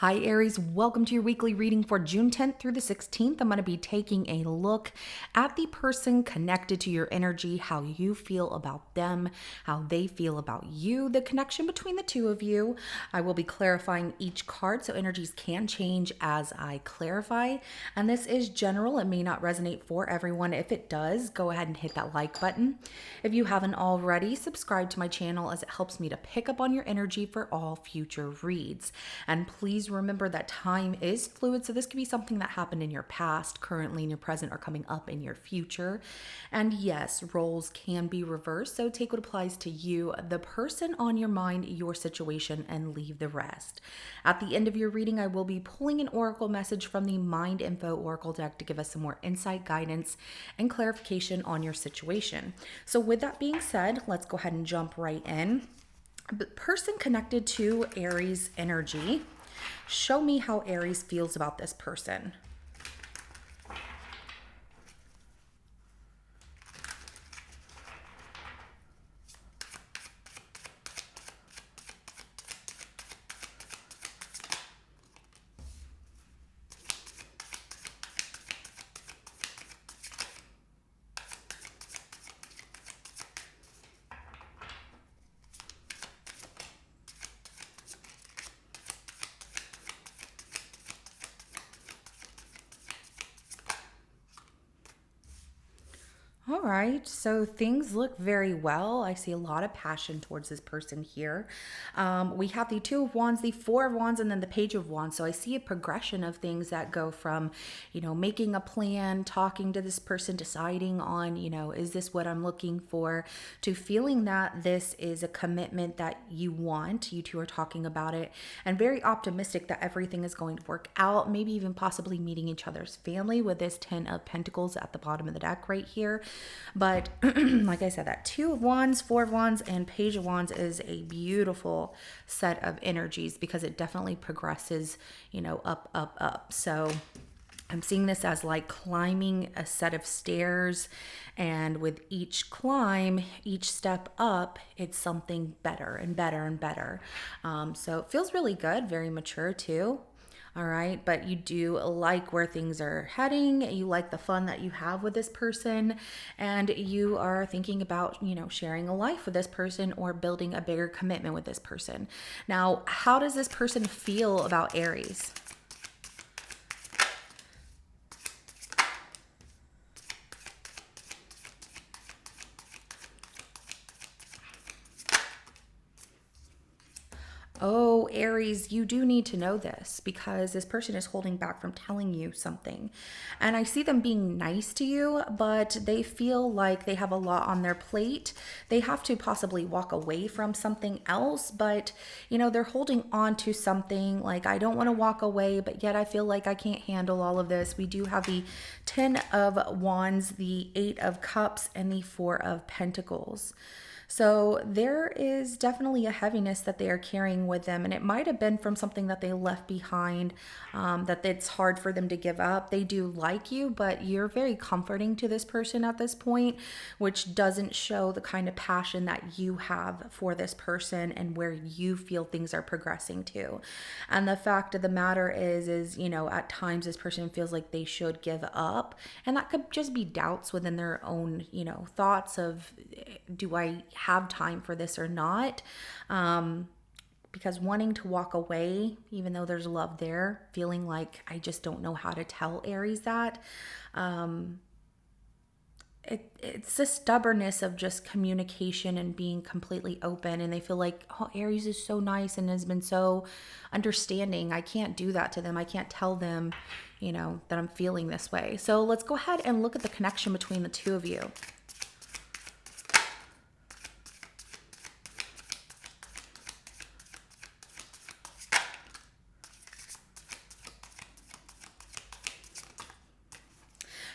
Hi Aries, welcome to your weekly reading for June 10th through the 16th. I'm going to be taking a look at the person connected to your energy, how you feel about them, how they feel about you, the connection between the two of you. I will be clarifying each card so energies can change as I clarify. And this is general. It may not resonate for everyone. If it does, go ahead and hit that like button. If you haven't already, subscribe to my channel as it helps me to pick up on your energy for all future reads. And please remember that time is fluid, so this could be something that happened in your past, currently in your present, or coming up in your future. And yes, roles can be reversed, so take what applies to you, the person on your mind, your situation, and leave the rest. At the end of your reading, I will be pulling an oracle message from the Mind Info Oracle deck to give us some more insight, guidance, and clarification on your situation. So with that being said, let's go ahead and jump right in. The person connected to Aries energy. Show me how Aries feels about this person. All right, so things look very well. I see a lot of passion towards this person here. We have the Two of Wands, the Four of Wands, and then the Page of Wands. So I see a progression of things that go from, making a plan, talking to this person, deciding on, is this what I'm looking for, to feeling that this is a commitment that you want. You two are talking about it and very optimistic that everything is going to work out, maybe even possibly meeting each other's family with this Ten of Pentacles at the bottom of the deck right here. But like I said, that Two of Wands, Four of Wands, and Page of Wands is a beautiful set of energies because it definitely progresses, up, up, up. So I'm seeing this as like climbing a set of stairs, and with each climb, each step up, it's something better and better and better. So it feels really good, very mature too. All right, but you do like where things are heading. You like the fun that you have with this person, and you are thinking about, sharing a life with this person or building a bigger commitment with this person. Now, how does this person feel about Aries? Oh, Aries, you do need to know this because this person is holding back from telling you something. And I see them being nice to you, but they feel like they have a lot on their plate. They have to possibly walk away from something else, but they're holding on to something like, I don't want to walk away, but yet I feel like I can't handle all of this. We do have the Ten of Wands, the Eight of Cups, and the Four of Pentacles. So there is definitely a heaviness that they are carrying with them, and it might have been from something that they left behind, that it's hard for them to give up. They do like you, but you're very comforting to this person at this point, which doesn't show the kind of passion that you have for this person and where you feel things are progressing to. And the fact of the matter is at times this person feels like they should give up, and that could just be doubts within their own, thoughts of, do I have time for this or not? Because wanting to walk away, even though there's love there, feeling like I just don't know how to tell Aries that. It's the stubbornness of just communication and being completely open. And they feel like, oh, Aries is so nice and has been so understanding. I can't do that to them. I can't tell them, that I'm feeling this way. So let's go ahead and look at the connection between the two of you.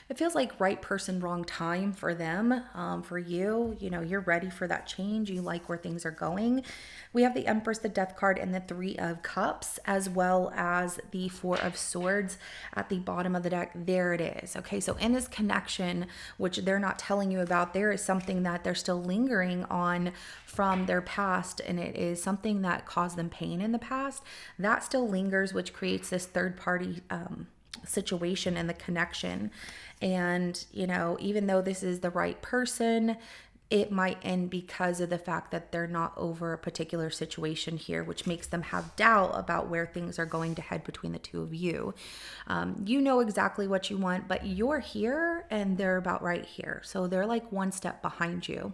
It feels like right person, wrong time for them. For you, you're ready for that change. You like where things are going. We have the Empress, the Death card, and the Three of Cups, as well as the Four of Swords at the bottom of the deck. There it is. Okay, so in this connection, which they're not telling you about, there is something that they're still lingering on from their past, and it is something that caused them pain in the past. That still lingers, which creates this third party situation and the connection. And, even though this is the right person, it might end because of the fact that they're not over a particular situation here, which makes them have doubt about where things are going to head between the two of you. You know exactly what you want, but you're here and they're about right here. So they're like one step behind you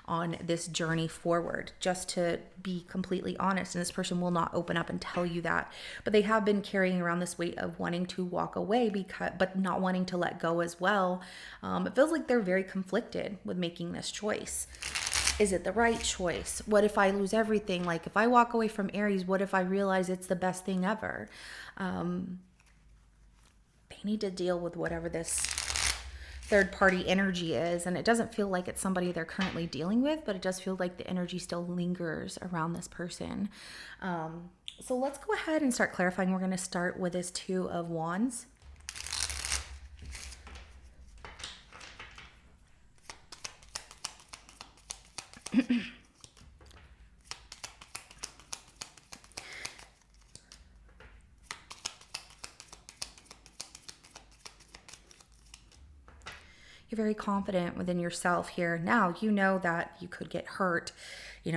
on this journey forward, just to be completely honest. And this person will not open up and tell you that, but they have been carrying around this weight of wanting to walk away, but not wanting to let go as well. It feels like they're very conflicted with making this choice. Is it the right choice? What if I lose everything? Like, if I walk away from Aries, what if I realize it's the best thing ever? They need to deal with whatever this third party energy is. And it doesn't feel like it's somebody they're currently dealing with, but it does feel like the energy still lingers around this person. So let's go ahead and start clarifying. We're going to start with this Two of Wands. You're very confident within yourself here. Now, you know that you could get hurt,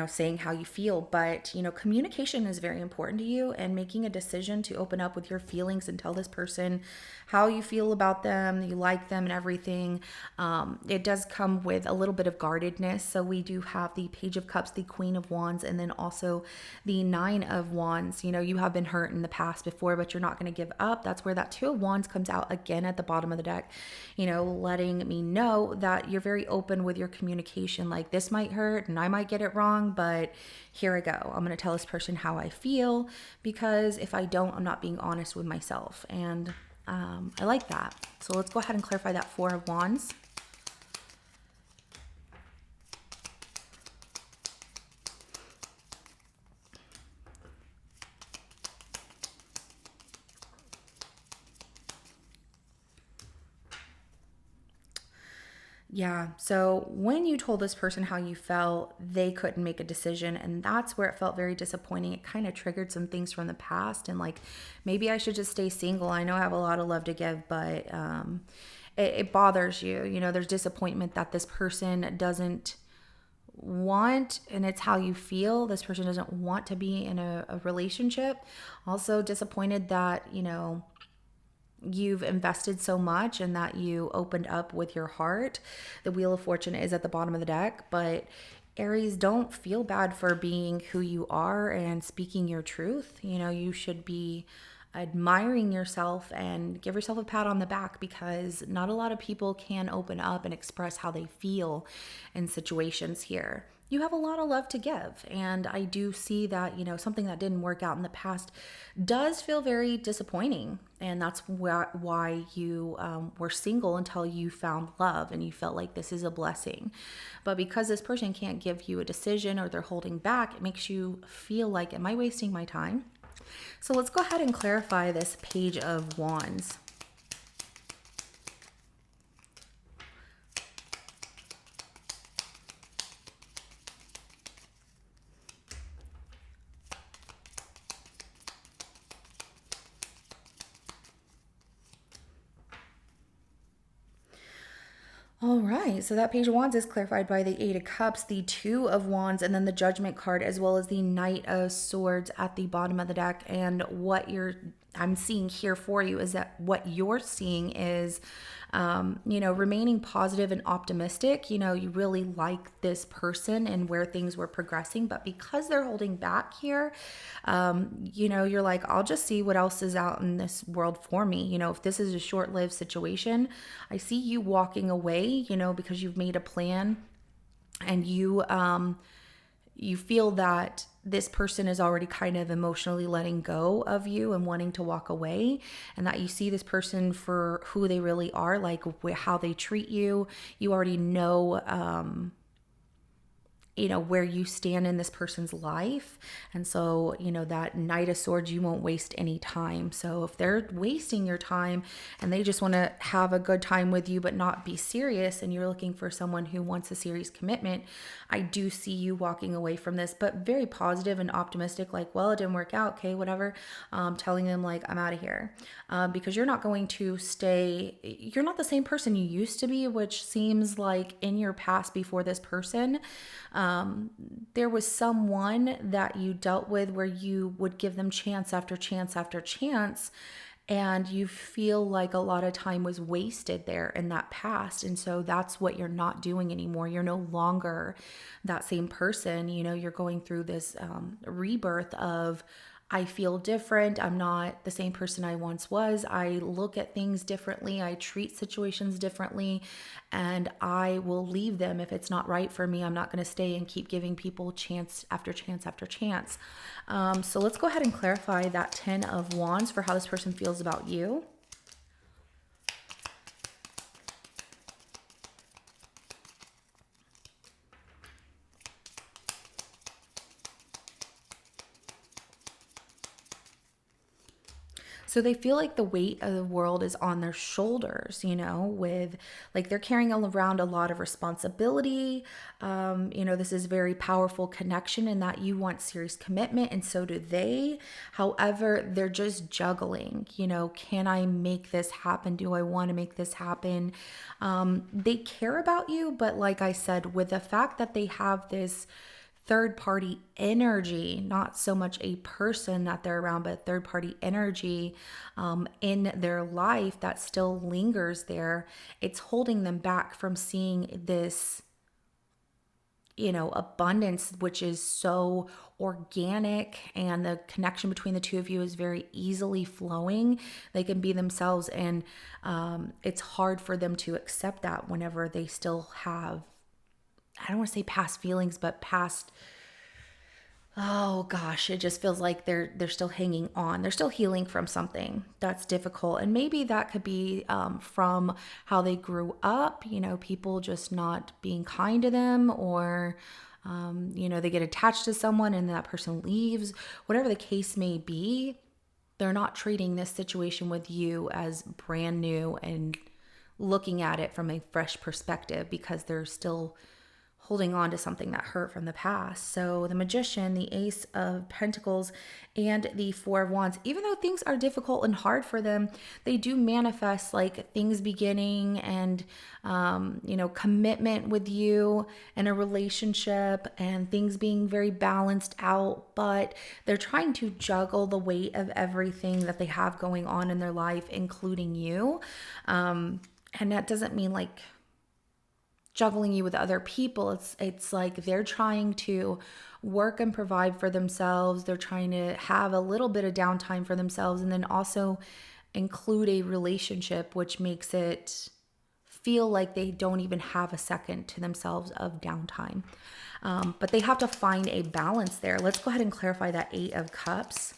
saying how you feel, but, communication is very important to you, and making a decision to open up with your feelings and tell this person how you feel about them, you like them and everything. It does come with a little bit of guardedness. So we do have the Page of Cups, the Queen of Wands, and then also the Nine of Wands. You have been hurt in the past before, but you're not going to give up. That's where that Two of Wands comes out again at the bottom of the deck, letting me know that you're very open with your communication. Like, this might hurt and I might get it wrong, but here I go. I'm going to tell this person how I feel, because if I don't, I'm not being honest with myself. And I like that. So let's go ahead and clarify that Four of Wands. Yeah. So when you told this person how you felt, they couldn't make a decision. And that's where it felt very disappointing. It kind of triggered some things from the past. And like, maybe I should just stay single. I know I have a lot of love to give, but it bothers you. There's disappointment that this person doesn't want, and it's how you feel. This person doesn't want to be in a relationship. Also disappointed that, you've invested so much and that you opened up with your heart. The Wheel of Fortune is at the bottom of the deck, but Aries, don't feel bad for being who you are and speaking your truth. You should be admiring yourself and give yourself a pat on the back, because not a lot of people can open up and express how they feel in situations here. You have a lot of love to give. And I do see that, something that didn't work out in the past does feel very disappointing. And that's why you were single until you found love and you felt like this is a blessing. But because this person can't give you a decision, or they're holding back, it makes you feel like, am I wasting my time? So let's go ahead and clarify this Page of Wands. All right, so that Page of Wands is clarified by the Eight of Cups, the Two of Wands, and then the Judgment card, as well as the Knight of Swords at the bottom of the deck. And I'm seeing here for you is that what you're seeing is, remaining positive and optimistic. You really like this person and where things were progressing, but because they're holding back here, you're like, I'll just see what else is out in this world for me. If this is a short-lived situation, I see you walking away, because you've made a plan, and you feel that this person is already kind of emotionally letting go of you and wanting to walk away, and that you see this person for who they really are, like how they treat you. You already know where you stand in this person's life. And so, that Knight of Swords, you won't waste any time. So if they're wasting your time and they just want to have a good time with you but not be serious, and you're looking for someone who wants a serious commitment, I do see you walking away from this, but very positive and optimistic, like, well, it didn't work out, okay, whatever. Telling them, like, I'm out of here. Because you're not going to stay, you're not the same person you used to be, which seems like in your past before this person, there was someone that you dealt with where you would give them chance after chance after chance, and you feel like a lot of time was wasted there in that past. And so that's what you're not doing anymore. You're no longer that same person. You're going through this rebirth of, I feel different. I'm not the same person I once was. I look at things differently. I treat situations differently, and I will leave them if it's not right for me. I'm not going to stay and keep giving people chance after chance after chance. So let's go ahead and clarify that 10 of Wands for how this person feels about you. So they feel like the weight of the world is on their shoulders, with, like, they're carrying around a lot of responsibility. This is very powerful connection in that you want serious commitment, and so do they. However, they're just juggling, can I make this happen? Do I want to make this happen? They care about you, but like I said, with the fact that they have this third party energy, not so much a person that they're around, but third party energy in their life that still lingers there. It's holding them back from seeing this, abundance, which is so organic, and the connection between the two of you is very easily flowing. They can be themselves, and it's hard for them to accept that whenever they still have, I don't want to say past feelings, but past, oh gosh, it just feels like they're still hanging on. They're still healing from something that's difficult. And maybe that could be from how they grew up, people just not being kind to them, or they get attached to someone and that person leaves. Whatever the case may be, they're not treating this situation with you as brand new and looking at it from a fresh perspective, because they're still holding on to something that hurt from the past. So the Magician, the Ace of Pentacles, and the Four of Wands, even though things are difficult and hard for them, they do manifest like things beginning and, commitment with you and a relationship and things being very balanced out. But they're trying to juggle the weight of everything that they have going on in their life, including you. And that doesn't mean like juggling you with other people. It's like they're trying to work and provide for themselves. They're trying to have a little bit of downtime for themselves, and then also include a relationship, which makes it feel like they don't even have a second to themselves of downtime. But they have to find a balance there. Let's go ahead and clarify that Eight of Cups.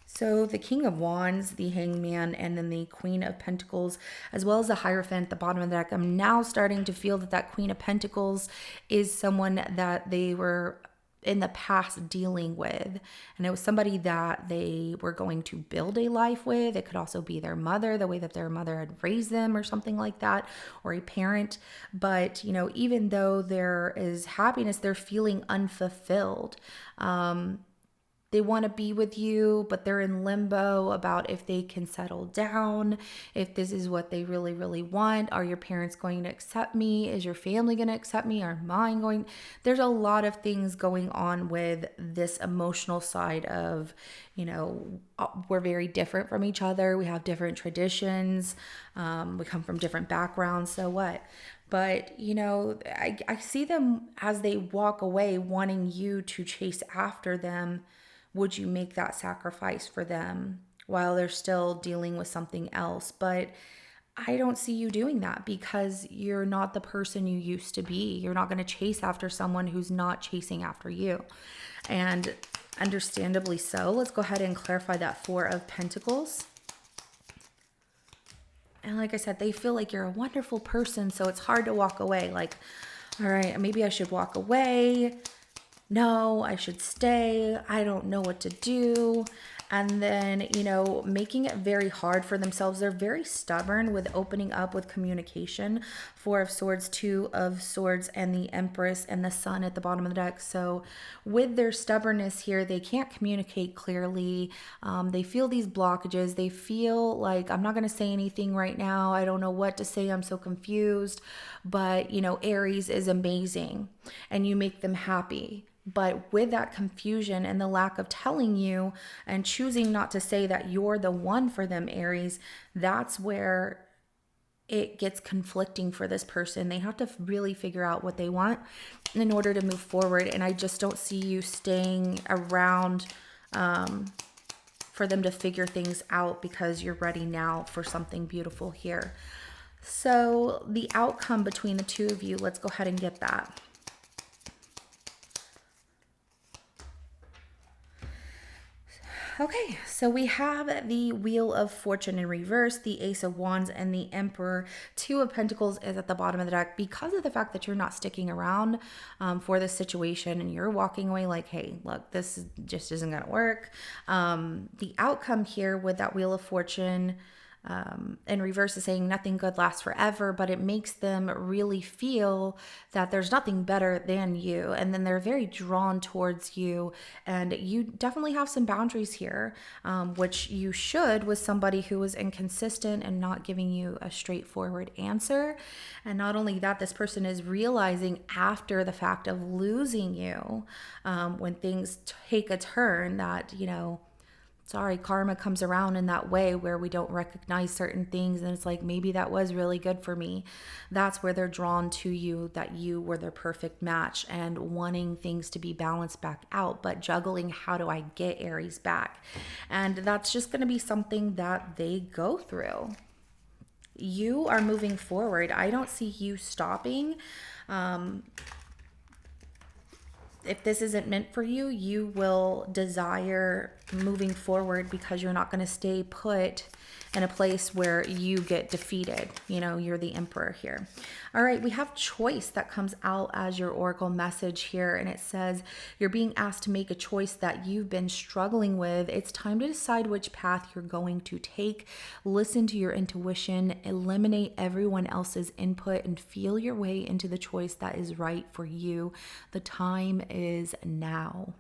So the King of Wands, the Hangman, and then the Queen of Pentacles, as well as the Hierophant at the bottom of the deck. I'm now starting to feel that Queen of Pentacles is someone that they were in the past dealing with. And it was somebody that they were going to build a life with. It could also be their mother, the way that their mother had raised them or something like that, or a parent. But, even though there is happiness, they're feeling unfulfilled. They want to be with you, but they're in limbo about if they can settle down, if this is what they really, really want. Are your parents going to accept me? Is your family going to accept me? Are mine going? There's a lot of things going on with this emotional side of, we're very different from each other. We have different traditions. We come from different backgrounds. So what? But, I see them as they walk away wanting you to chase after them. Would you make that sacrifice for them while they're still dealing with something else? But I don't see you doing that, because you're not the person you used to be. You're not going to chase after someone who's not chasing after you. And Understandably so. Let's go ahead and clarify that Four of Pentacles. And like I said, they feel like you're a wonderful person, so it's hard to walk away. Like, all right, maybe I should walk away. No, I should stay. I don't know what to do. And then, making it very hard for themselves. They're very stubborn with opening up with communication. Four of Swords, Two of Swords, and the Empress and the Sun at the bottom of the deck. So with their stubbornness here, they can't communicate clearly. They feel these blockages. They feel like, I'm not going to say anything right now. I don't know what to say. I'm so confused. But, Aries is amazing and you make them happy. But with that confusion and the lack of telling you and choosing not to say that you're the one for them, Aries, that's where it gets conflicting for this person. They have to really figure out what they want in order to move forward. And I just don't see you staying around for them to figure things out, because you're ready now for something beautiful here. So the outcome between the two of you, let's go ahead and get that. Okay, so we have the Wheel of Fortune in reverse, the Ace of Wands, and the Emperor. Two of Pentacles is at the bottom of the deck because of the fact that you're not sticking around for this situation and you're walking away like, hey, look, this just isn't going to work. The outcome here with that Wheel of Fortune in reverse is saying nothing good lasts forever, but it makes them really feel that there's nothing better than you. And then they're very drawn towards you. And you definitely have some boundaries here, which you should with somebody who is inconsistent and not giving you a straightforward answer. And not only that, this person is realizing after the fact of losing you, when things take a turn, that, sorry, karma comes around in that way where we don't recognize certain things. And it's like, maybe that was really good for me. That's where they're drawn to you, that you were their perfect match and wanting things to be balanced back out, but juggling, how do I get Aries back? And that's just going to be something that they go through. You are moving forward. I don't see you stopping. If this isn't meant for you, you will desire moving forward because you're not going to stay put in a place where you get defeated. You're the Emperor here. All right, we have choice that comes out as your oracle message here, and it says you're being asked to make a choice that you've been struggling with. It's time to decide which path you're going to take. Listen to your intuition, eliminate everyone else's input, and feel your way into the choice that is right for you. The time is now.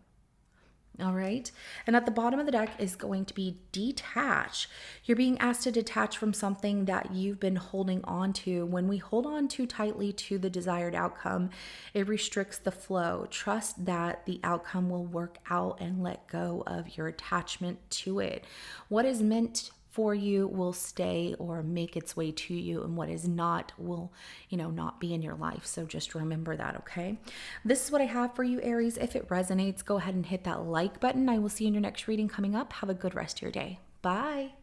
All right. And at the bottom of the deck is going to be detach. You're being asked to detach from something that you've been holding on to. When we hold on too tightly to the desired outcome, it restricts the flow. Trust that the outcome will work out and let go of your attachment to it. What is meant for you will stay or make its way to you, and what is not will, not be in your life. So just remember that, okay? This is what I have for you, Aries. If it resonates, go ahead and hit that like button. I will see you in your next reading coming up. Have a good rest of your day. Bye.